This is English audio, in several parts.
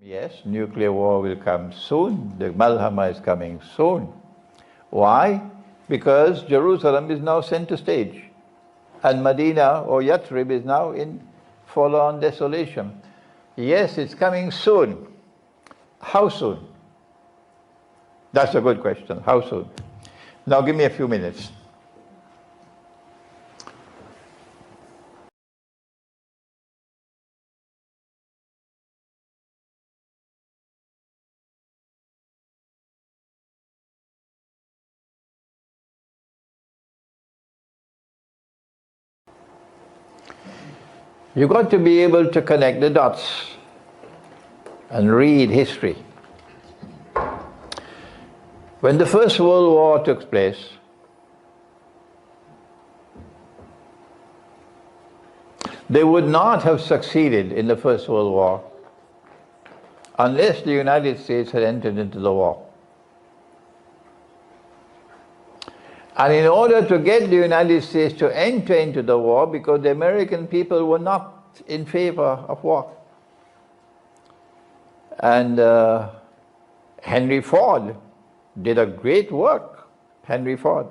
Yes, nuclear war will come soon. The Malhama is coming soon. Why? Because Jerusalem is now center stage. And Medina or Yathrib is now in full-on desolation. Yes, it's coming soon. How soon? That's a good question. How soon? Now give me a few minutes. You've got to be able to connect the dots and read history. When the First World War took place, they would not have succeeded in the First World War unless the United States had entered into the war. And in order to get the United States to enter into the war, because the American people were not in favor of war. And Henry Ford did a great work, Henry Ford,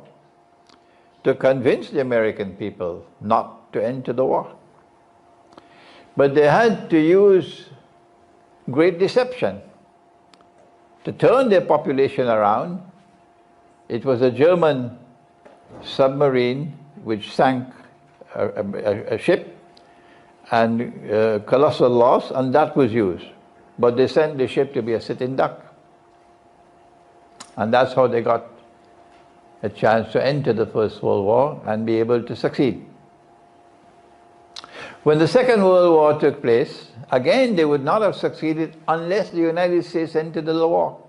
to convince the American people not to enter the war. But they had to use great deception to turn their population around. It was a German submarine which sank a ship, and colossal loss, and that was used. But they sent the ship to be a sitting duck. And that's how they got a chance to enter the First World War and be able to succeed. When the Second World War took place, again they would not have succeeded unless the United States entered the war.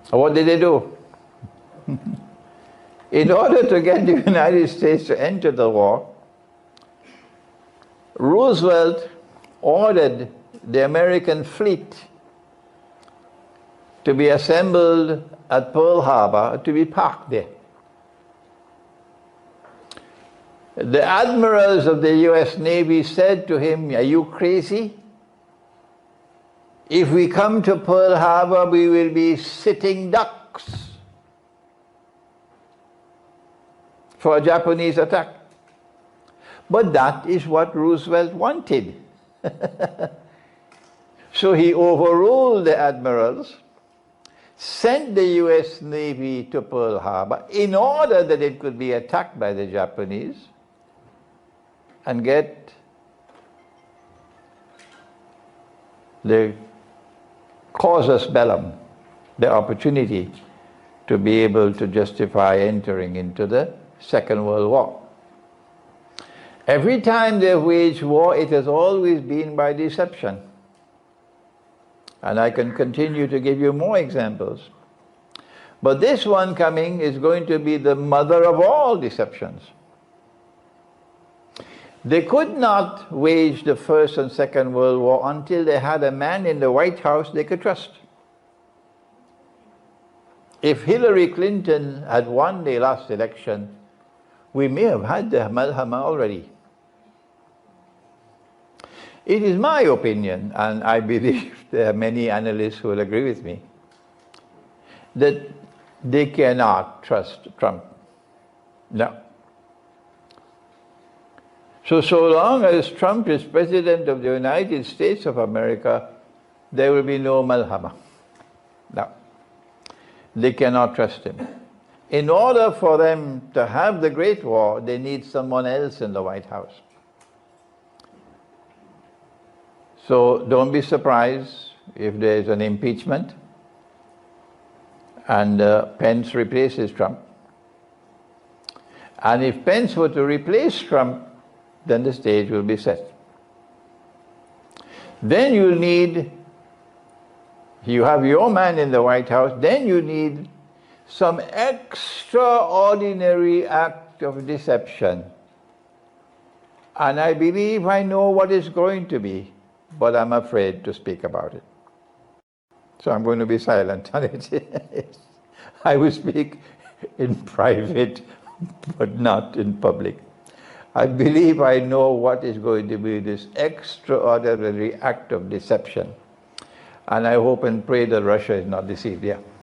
What did they do? In order to get the United States to enter the war, Roosevelt ordered the American fleet to be assembled at Pearl Harbor, to be parked there. The admirals of the US Navy said to him, "Are you crazy? If we come to Pearl Harbor, we will be sitting ducks for a Japanese attack." But that is what Roosevelt wanted. So he overruled the admirals, sent the US Navy to Pearl Harbor in order that it could be attacked by the Japanese and get the casus bellum, the opportunity to be able to justify entering into the Second World War. Every time they wage war, it has always been by deception. And I can continue to give you more examples. But this one coming is going to be the mother of all deceptions. They could not wage the First and Second World War until they had a man in the White House they could trust. If Hillary Clinton had won the last election, we may have had the Malhama already. It is my opinion, and I believe there are many analysts who will agree with me, that they cannot trust Trump. No. So long as Trump is President of the United States of America, there will be no Malhama. No. They cannot trust him. In order for them to have the Great War, they need someone else in the White House. So don't be surprised if there is an impeachment and Pence replaces Trump. And if Pence were to replace Trump, then the stage will be set. Then you have your man in the White House, then you need some extraordinary act of deception. And I believe I know what it's going to be, but I'm afraid to speak about it. So I'm going to be silent on it. I will speak in private, but not in public. I believe I know what is going to be this extraordinary act of deception. And I hope and pray that Russia is not deceived. Yeah.